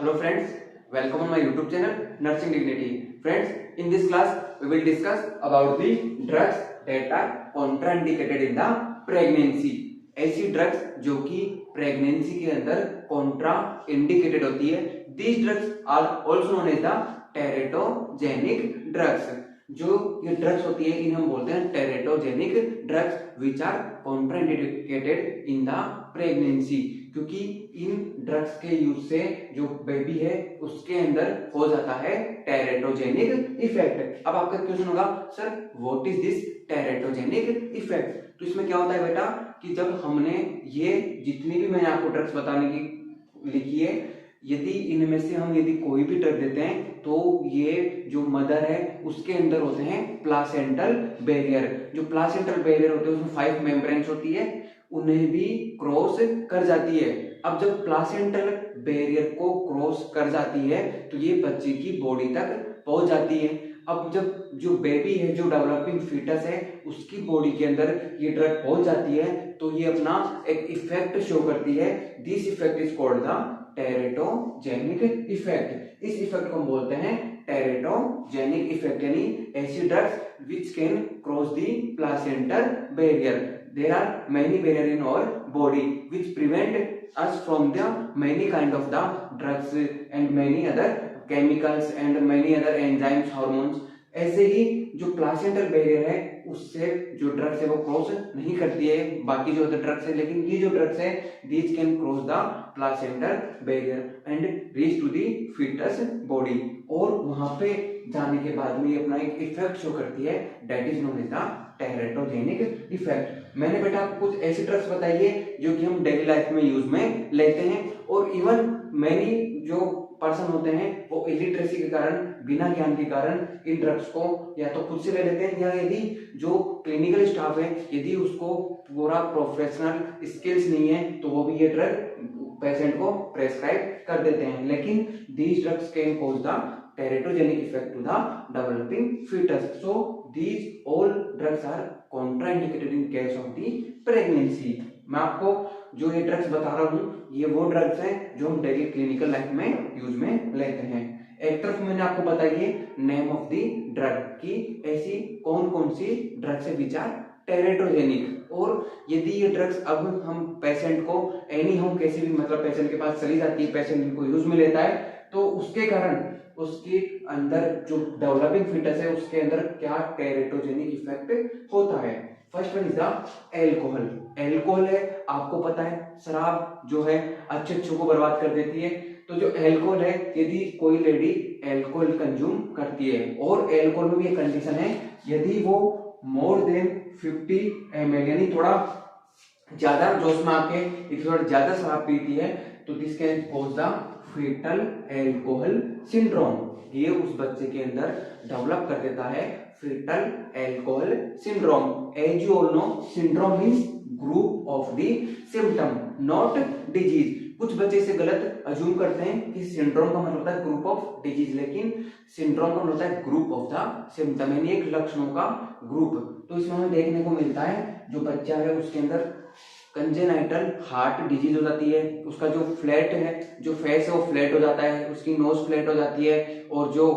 Hello friends, welcome on my YouTube channel Nursing Dignity. Friends, in this class we will discuss about the drugs that are contraindicated in the pregnancy. ऐसी drugs जो कि pregnancy के अंदर Contra indicated होती है. These drugs are also known as the teratogenic drugs. जो ये drugs होती है इन्हें हम बोलते हैं teratogenic drugs which are contraindicated in the pregnancy, क्योंकि इन ड्रग्स के यूज से जो बेबी है उसके अंदर हो जाता है टेरेटोजेनिक इफेक्ट. अब आपका क्वेश्चन होगा sir what is this teratogenic effect. तो इसमें क्या होता है बेटा कि जब हमने ये जितनी भी मैंने आपको ड्रग्स बताने की लिखी है, यदि इनमें से हम यदि कोई भी ड्रग देते हैं तो ये जो मदर है उसके अंदर होते हैं प्लासेंटल बैरियर. जो प्लासेंटल बैरियर होते हैं उसमें 5 मेम्ब्रेन्स होती है, उन्हें भी क्रॉस कर जाती है. अब जब प्लासेंटल बैरियर को क्रॉस कर जाती है तो ये बच्चे की बॉडी तक पहुंच जाती है. अब जब जो बेबी है, जो डेवलपिंग फीटस है, उसकी बॉडी के अंदर ये ड्रग पहुंच जाती है तो ये अपना एक इफेक्ट शो करती है. This effect is called the teratogenic effect. इस इफेक्ट को हम बोलते हैं टेरेटोजेनिक इफेक्ट, यानी ऐसी drugs which can cross the placental barrier. There are many barriers in our body which prevent us from the many kind of the drugs and many other chemicals and many other enzymes, hormones. ऐसे ही जो placental barrier है उससे जो drugs है वो cross नहीं करती है बाकी जो अदर ड्रग्स है, लेकिन ये जो ड्रग्स है these can cross the placental barrier and reach to the foetus body. और वहां पे जाने के बाद में ये अपना एक इफेक्ट शो करती है, that is known as the teratogenic effect. मैंने बेटा आपको कुछ ऐसी ड्रग्स बताई है जो कि हम डेली लाइफ में यूज में लेते हैं, और इवन मैनी जो पर्सन होते हैं वो इलिटरेसी के कारण, बिना ज्ञान के कारण इन ड्रग्स को या तो खुद से ले लेते हैं, या यदि जो क्लिनिकल स्टाफ है यदि उसको पूरा प्रोफेशनल स्किल्स नहीं है तो वो भी ये ड्रग पेशेंट को प्रेस्क्राइब कर देते हैं. लेकिन these drugs can cause the teratogenic effect to the developing fetus. So these all drugs are contraindicated in case of the pregnancy. मैं आपको जो ये ड्रग्स बता रहा हूँ ये वो ड्रग्स हैं जो हम डेली क्लिनिकल लाइफ में यूज में लेते हैं. एक तरफ मैंने आपको बताइए नेम ऑफ द ड्रग की ऐसी कौन कौन सी ड्रग्स है विच आर टेरेटोजेनिक. और यदि ये ड्रग्स अब हम पेशेंट को एनी हाउ कैसे भी मतलब पेशेंट के पास चली जाती है, पेशेंट इनको यूज में लेता है, तो उसके कारण उसके अंदर जो डेवलपिंग फीटस है उसके अंदर क्या टेरेटोजेनिक इफेक्ट होता है. First one is the alcohol. Alcohol है, आपको पता है शराब जो है अच्छे अच्छों को बर्बाद कर देती है. तो जो एल्कोहल है, यदि कोई लेडी एल्कोहल कंज्यूम करती है, और एल्कोहल में भी एक कंडीशन है, यदि वो मोर देन 50 ml यानी थोड़ा ज्यादा जोश में आके थोड़ा ज्यादा शराब पीती है तो this can cause the foetal alcohol syndrome. ये उस बच्चे के अंदर डेवलप कर देता है foetal alcohol syndrome. As you all know syndrome means group of the symptom not disease. कुछ बच्चे इसे गलत अज्यूम करते हैं कि सिंड्रोम का मतलब होता है ग्रुप ऑफ डिजीज, लेकिन सिंड्रोम का मतलब होता है ग्रुप ऑफ द सिम्टम, यानी एक लक्षणों का ग्रुप. तो इसमें हमें देखने को मिलता है जो बच्चा है उसके अंदर कंजेनाइटल हार्ट डिजीज हो जाती है, उसका जो फ्लैट है, जो फेस है वो फ्लैट हो जाता है, उसकी नोज फ्लैट हो जाती है, और जो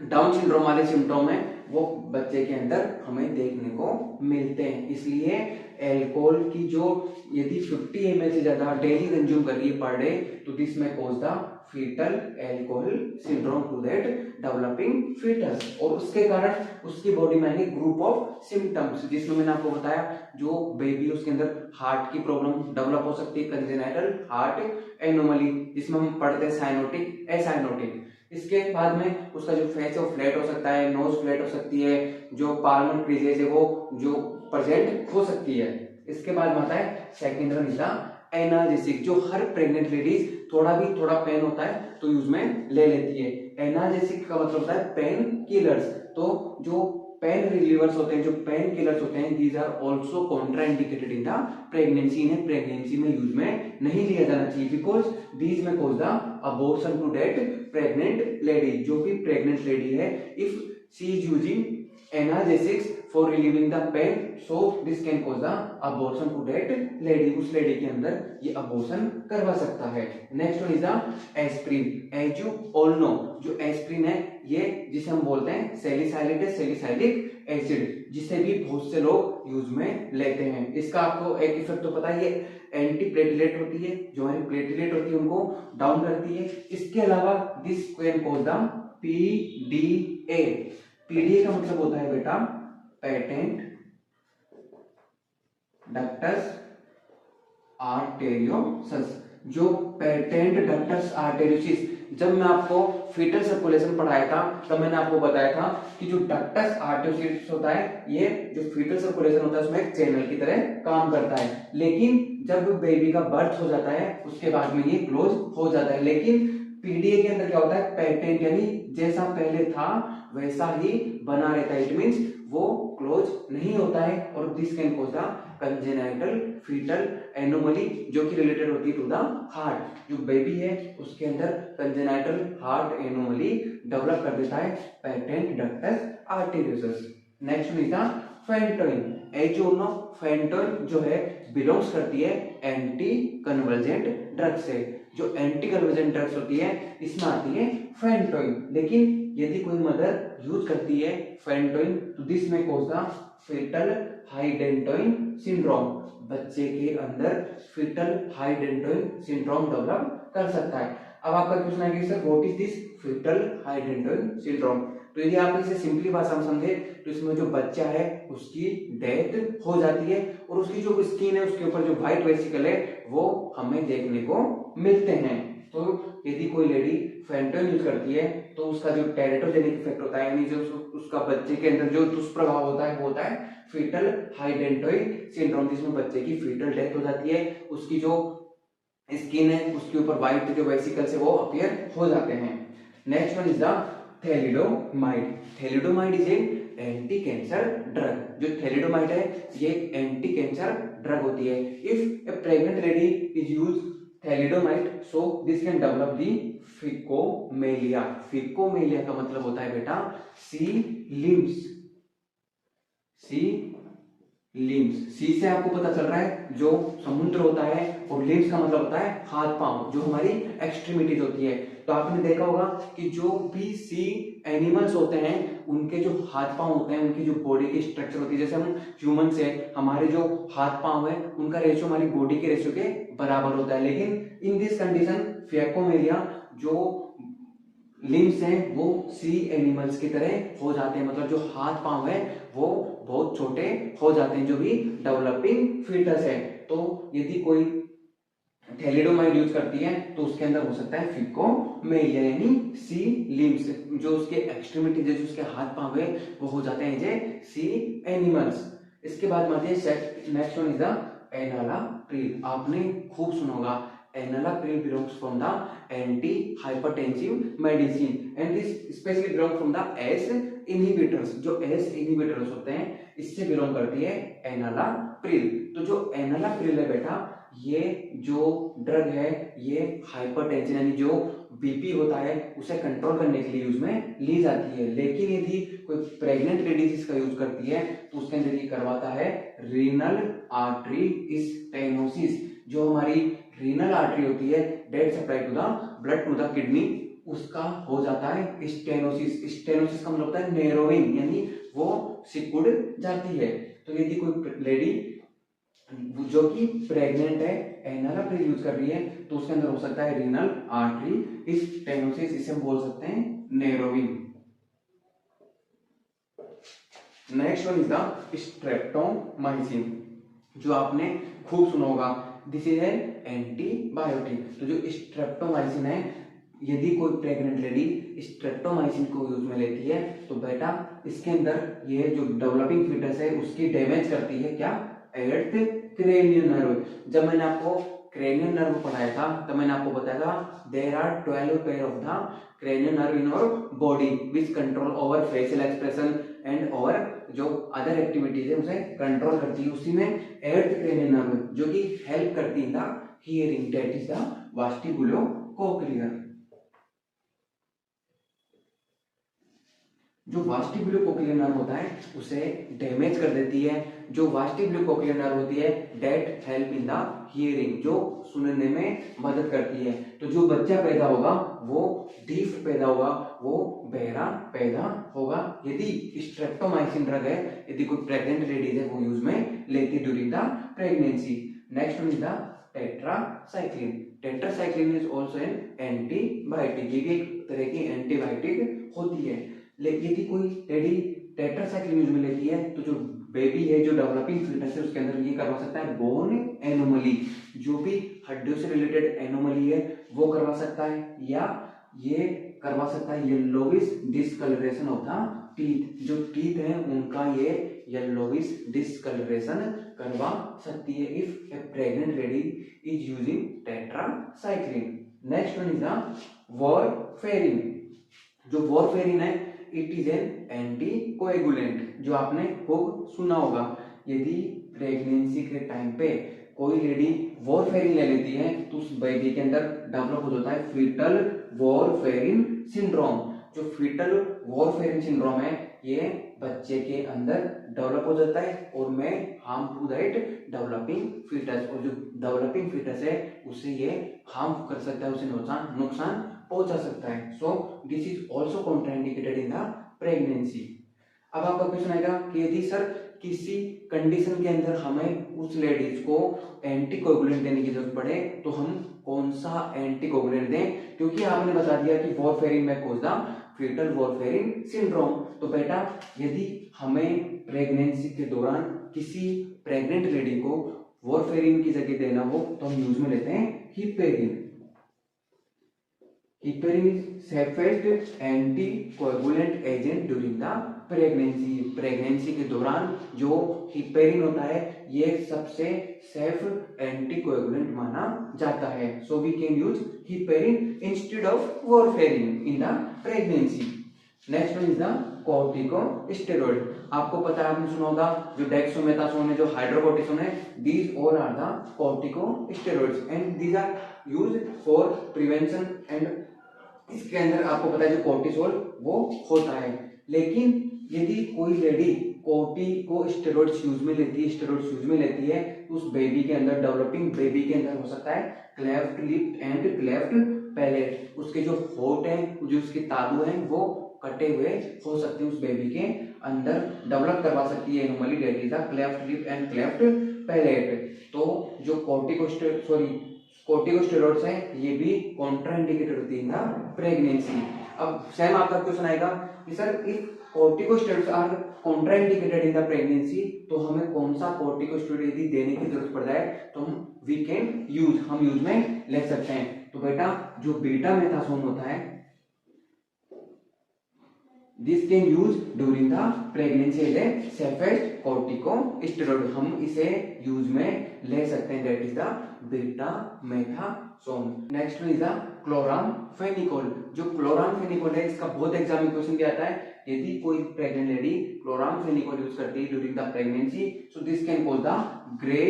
डाउन सिंड्रोम वाले सिम्टोम है वो बच्चे के अंदर हमें देखने को मिलते हैं. इसलिए एल्कोहल की जो यदि 50 ml से ज्यादा डेली कंज्यूम कर रही है पर डे तो this may cause the foetal alcohol syndrome to that developing foetus. और उसके कारण उसकी बॉडी में आएंगे ग्रुप ऑफ सिम्टम्स, जिसमें मैंने आपको बताया जो बेबी उसके अंदर हार्ट की प्रॉब्लम डेवलप हो सकती है, कंजेनाइटल हार्ट एनोमली, जिसमें हम पढ़ते हैं साइनोटिक एसाइनोटिक. इसके बाद में उसका जो फेस है वो फ्लैट हो सकता है, नोज फ्लैट हो सकती है, जो पाल्मर क्रीजेज है वो जो प्रेजेंट हो सकती है. इसके बाद में आता है second one is the analgesic, जो हर प्रेग्नेंट लेडीज थोड़ा पेन होता है तो यूज में ले लेती है. एनाल्जेसिक का मतलब होता है पेन किलर्स. तो जो पेन रिलीवर्स होते हैं, जो पेन किलर्स होते हैं, these are also contraindicated in the pregnancy. इन्हें प्रेगनेंसी में यूज में नहीं लिया जाना चाहिए because these may cause the abortion to that pregnant lady. जो भी प्रेग्नेंट लेडी है, if she is using analgesics for relieving the pain, so this can cause the abortion to that lady, उस lady के अंदर ये abortion करवा सकता है। Next one is the aspirin. As you all no, जो aspirin है ये जिसे हम बोलते हैं सैलिसाइलिक एसिड, जिसे भी बहुत से लोग यूज में लेते हैं। इसका आपको एक इफेक्ट तो पता ही है, एंटी प्लेटलेट होती है, जो हमारी प्लेटलेट होती है उनको डाउन करती है। इसके अलावा this can cause the PDA. PDA का मतलब होता है बेटा पेटेंट डक्टस आर्टेरियोसस। जो पेटेंट डक्टस आर्टेरियोसिस, जब मैं आपको फीटल सर्कुलेशन पढ़ाया था तब मैंने आपको बताया था कि जो डक्टस आर्टेरियोसिस होता है ये जो फीटल सर्कुलेशन होता है उसमें एक चैनल की तरह काम करता है, लेकिन जब बेबी का बर्थ हो जाता है उसके बाद में ये क्लोज हो जाता है। लेकिन पीडीए के अंदर क्या होता है, पेटेंट यानी जैसा पहले था वैसा ही बना रहता है, इट मींस वो क्लोज नहीं होता है। और this can cause the congenital foetal anomaly, जो कि रिलेटेड होती है टू द हार्ट। जो बेबी है उसके अंदर कंजेनाइटल हार्ट एनोमली डेवलप कर देता है patent ductus arteriosus. Next one is the phenytoin. As you know, phenytoin जो है बिलोंग्स करती है एंटी कन्वर्जेंट ड्रग से। जो एंटी कन्वर्जेंट ड्रग्स होती है इसमें आती है फेंटोइन, लेकिन यदि कोई मदर यूज करती है फेंटोइन तो this may cause the foetal hydantoin syndrome. बच्चे के अंदर फीटल हाइडेंटोइन सिंड्रोम डेवलप कर सकता है। अब आपका क्वेश्चन है कि sir what is this foetal hydantoin syndrome. तो यदि आप इसे सिंपली भाषा में समझे तो इसमें जो बच्चा है उसकी डेथ हो जाती है और उसकी जो स्किन है उसके ऊपर जो व्हाइट वेसिकल है वो हमें देखने को मिलते हैं। तो यदि कोई लेडी फेंटोइन यूज करती है तो उसका जो टेरेटोजेनिक इफेक्ट होता है, यानी जो उसका बच्चे के अंदर जो दुष्प्रभाव होता है वो होता है फीटल हाइडेंटोइन सिंड्रोम, जिसमें बच्चे की फीटल डेथ हो जाती है, उसकी जो स्किन है उसके ऊपर व्हाइट जो वेसिकल्स है वो अपीयर हो जाते हैं। Next one is the thalidomide. Thalidomide is a anti cancer drug. जो थैलिडोमाइड है ये एंटी कैंसर ड्रग होती है। If a pregnant lady is use thalidomide so this can develop the phocomelia. Phocomelia का मतलब होता है बेटा सी लिम्स। सी लिम्स, सी से आपको पता चल रहा है जो समुद्र होता है, और लिम्स का मतलब होता है हाथ पांव, जो हमारी एक्सट्रीमिटीज होती है। तो आपने देखा होगा कि जो भी सी एनिमल्स होते हैं उनके जो हाथ पांव होते हैं, उनकी जो बॉडी की स्ट्रक्चर होती है, जैसे हम ह्यूमन से हमारे जो हाथ पांव है उनका रेशियो हमारी बॉडी के रेशियो के बराबर होता है। लेकिन इन दिस कंडीशन फिकोमेलिया जो लिम्स हैं वो सी एनिमल्स की तरह हो जाते हैं, मतलब जो हाथ पांव है वो बहुत छोटे हो जाते हैं, जो भी डेवलपिंग फीटस है। तो यदि कोई थैलिडोमाइड यूज करती है तो उसके अंदर हो सकता है फिकोमेलिया यानी सी लिम्स, जो उसके एक्सट्रीमिटी जो उसके हाथ पांव है वो हो जाते हैं जे सी एनिमल्स। इसके बाद next one is the enalapril. आपने खूब सुना होगा enalapril belongs from the anti hypertensive medicine and this specially belong from the S inhibitors. जो एस इनहिबिटर्स होते हैं इससे बिलोंग करती है एनालाप्रिल। तो जो एनालाप्रिल है बेटा ये जो ड्रग है ये हाइपरटेंशन यानी जो बीपी होता है उसे कंट्रोल करने के लिए यूज में ली जाती है। लेकिन यदि कोई प्रेग्नेंट लेडीज इसका यूज करती है तो उसके अंदर ये करवाता है रीनल आर्टरी स्टेनोसिस। जो हमारी रीनल आर्टरी होती है that supply to the blood to the kidney, उसका हो जाता है स्टेनोसिस। स्टेनोसिस का मतलब होता है नैरोइंग, यानी वो सिकुड़ जाती है। तो यदि कोई लेडी जो कि प्रेग्नेंट है एनालाप्रिल यूज कर रही है तो उसके अंदर हो सकता है रीनल आर्टरी स्टेनोसिस, इसे हम बोल सकते हैं narrowing. Next one is the streptomycin, जो आपने खूब सुना होगा, दिस इज एन एंटीबायोटिक। तो जो स्ट्रेप्टोमाइसिन है यदि कोई प्रेग्नेंट लेडी स्ट्रेप्टोमाइसिन को यूज में लेती है तो बेटा इसके अंदर ये जो डेवलपिंग फीटस है उसकी डैमेज करती है क्या, एट क्रेनियल नर्व। जब मैंने आपको क्रेनियल नर्व पढ़ाया था तब मैंने आपको बताया था there are 12 pair of the cranial nerve in our body which control over facial expression and over जो अदर एक्टिविटीज है उसे कंट्रोल करती है। उसी में एट क्रेनियल नर्व जो कि हेल्प करती है in the hearing, that is the vestibulocochlear. जो वेस्टिबुलोकोक्लियर नर्व होता है उसे डैमेज कर देती है। जो वेस्टिबुलोकोक्लियर नर्व होती है that help in the hearing, जो सुनने में मदद करती है। तो जो बच्चा पैदा होगा वो डीफ पैदा होगा, वो बहरा पैदा होगा यदि स्ट्रेप्टोमाइसिन ड्रग है, यदि कोई प्रेग्नेंट लेडीज है वो यूज में लेती during the pregnancy. Next one is the tetracycline. Tetracycline is also an antibiotic, ये भी एक तरह की एंटीबायोटिक होती है। लेकिन यदि कोई लेडी टेट्रासाइक्लिन यूज में लेती है तो जो बेबी है, जो डेवलपिंग फीटस है, उसके अंदर ये करवा सकता है बोन एनोमली, जो भी हड्डियों से रिलेटेड एनोमली है वो करवा सकता है, या ये करवा सकता है yellowish discolouration of the teeth, जो टीथ है उनका ये येलोविश डिस्कलरेशन करवा सकती है if a pregnant lady is using tetracycline. Next one is the warfarin. जो वॉरफेरिन है इट इज एन एंटीकोएगुलेंट, जो आपने खूब सुना होगा। यदि प्रेगनेंसी के टाइम पे कोई लेडी वॉरफेरिन ले लेती है तो उस बेबी के अंदर डेवलप हो जाता है फीटल वॉरफेरिन सिंड्रोम। जो फीटल वॉरफेरिन सिंड्रोम है ये बच्चे के अंदर डेवलप हो जाता है और may harm to that developing foetus, और जो डेवलपिंग फीटस है उसे ये हार्म कर सकता है, उसे नुकसान पहुंचा सकता है। So this is also contraindicated in the pregnancy. अब आपका क्वेश्चन आएगा कि यदि सर किसी कंडीशन के अंदर हमें उस लेडीज को एंटीकोगुलेंट देने की जरूरत पड़े तो हम कौन सा एंटीकोगुलेंट दें, क्योंकि आपने बता दिया कि warfarin may cause the foetal warfarin syndrome. तो बेटा यदि हमें प्रेगनेंसी के दौरान किसी प्रेग्नेंट लेडी को वॉरफेरिन की जगह देना हो तो हम यूज में लेते हैं heparin. Heparin is safest anticoagulant agent during the pregnancy. Pregnancy के दौरान जो हिपेरिन होता है ये सबसे सेफ एंटीकोएगुलेंट माना जाता है। So we can use heparin instead of warfarin in the pregnancy. Next one is the corticosteroid. आपको पता है, आपने सुना होगा जो डेक्सामेथासोन है, जो हाइड्रोकोर्टिसोन है, these all are the corticosteroids and these are used for prevention. And इसके अंदर आपको पता है जो कॉर्टिसोल वो होता है। लेकिन यदि कोई लेडी कॉर्टिकोस्टेरॉइड्स यूज में लेती है, स्टेरॉइड्स यूज में लेती है तो उस बेबी के अंदर, डेवलपिंग बेबी के अंदर हो सकता है cleft lip and cleft palette. उसके जो होठ है, जो उसके तालू हैं वो कटे हुए हो सकते हैं, उस बेबी के अंदर डेवलप करवा सकती है anomaly that is the cleft lip and cleft palate. तो जो कॉर्टिकोस्टेरॉइड्स हैं ये भी कॉन्ट्राइंडिकेटेड होती है ना प्रेगनेंसी। अब सेम आपका क्वेश्चन आएगा कि sir if corticosteroids are contraindicated in the pregnancy तो हमें कौन सा कॉर्टिकोस्टेरॉइड यदि देने की जरूरत पड़ जाए तो हम यूज में ले सकते हैं। तो बेटा जो बीटा मेथासोन होता है this can use during the pregnancy as a safest corticosteroid, हम इसे यूज में ले सकते हैं, that is the betamethasone. Next is the chloramphenicol. जो क्लोरामफेनिकोल है इसका बहुत एग्जाम में क्वेश्चन भी आता है। यदि कोई प्रेग्नेंट लेडी क्लोरामफेनिकोल यूज करती है during the pregnancy so this can cause the grey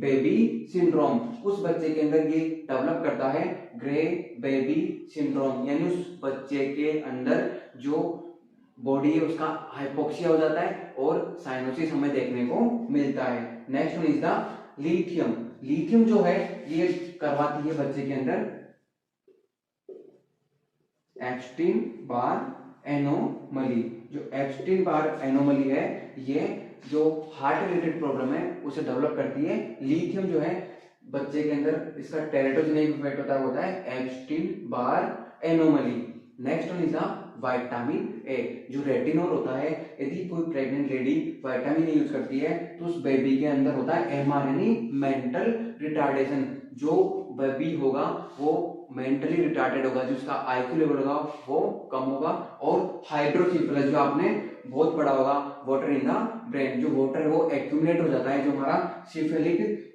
baby syndrome. उस बच्चे के अंदर ये डेवलप करता है ग्रे बेबी सिंड्रोम, यानी उस बच्चे के अंदर जो बॉडी है उसका हाइपोक्सिया हो जाता है और साइनोसिस हमें देखने को मिलता है। Next one is the lithium. Lithium जो है ये करवाती है बच्चे के अंदर एप्स्टीन बार एनोमली। जो एप्स्टीन बार एनोमली है ये जो हार्ट रिलेटेड प्रॉब्लम है उसे डेवलप करती है। लिथियम जो है बच्चे के अंदर इसका टेरेटोजेनिक इफेक्ट होता है Epstein bar anomaly. Next one is the vitamin A. जो रेटिनॉल होता है, यदि कोई pregnant lady vitamin A use करती है तो उस बेबी के अंदर होता है एमआरएनई मेंटल रिटार्डेशन। जो बेबी होगा वो मेंटली रिटार्डेड होगा, जो उसका आईक्यू लेवल होगा वो कम होगा, और हाइड्रोसिफिलस जो आपने बहुत पढ़ा होगा वाटर इन द ब्रेन, जो वाटर है वो एक्यूमुलेट हो जाता है, जो हमारा सिफिलिक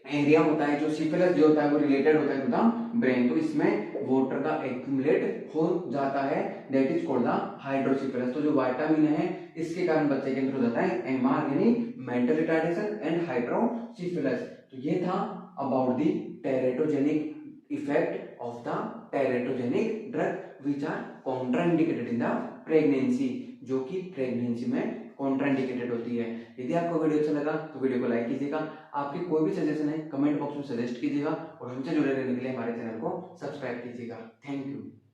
एरिया होता है, जो सिफिलिस जो होता है वो रिलेटेड होता है टू द ब्रेन, तो इसमें वाटर का एक्यूमुलेट हो जाता है, दैट इज कॉल्ड द हाइड्रोसिफिलस। तो जो विटामिन है इसके कारण बच्चे के अंदर हो जाता है एमआर यानी मेंटल रिटार्डेशन एंड हाइड्रोसिफिलस। तो ये था about the teratogenic effect of the teratogenic drug which are contraindicated in the pregnancy. जो कि प्रेगनेंसी में कॉन्ट्राइंडिकेटेड होती है। यदि आपको वीडियो अच्छा लगा तो वीडियो को लाइक कीजिएगा। आपकी कोई भी सजेशन है कमेंट बॉक्स में सजेस्ट कीजिएगा और हमसे जुड़े रहने के लिए हमारे चैनल को सब्सक्राइब कीजिएगा। Thank you.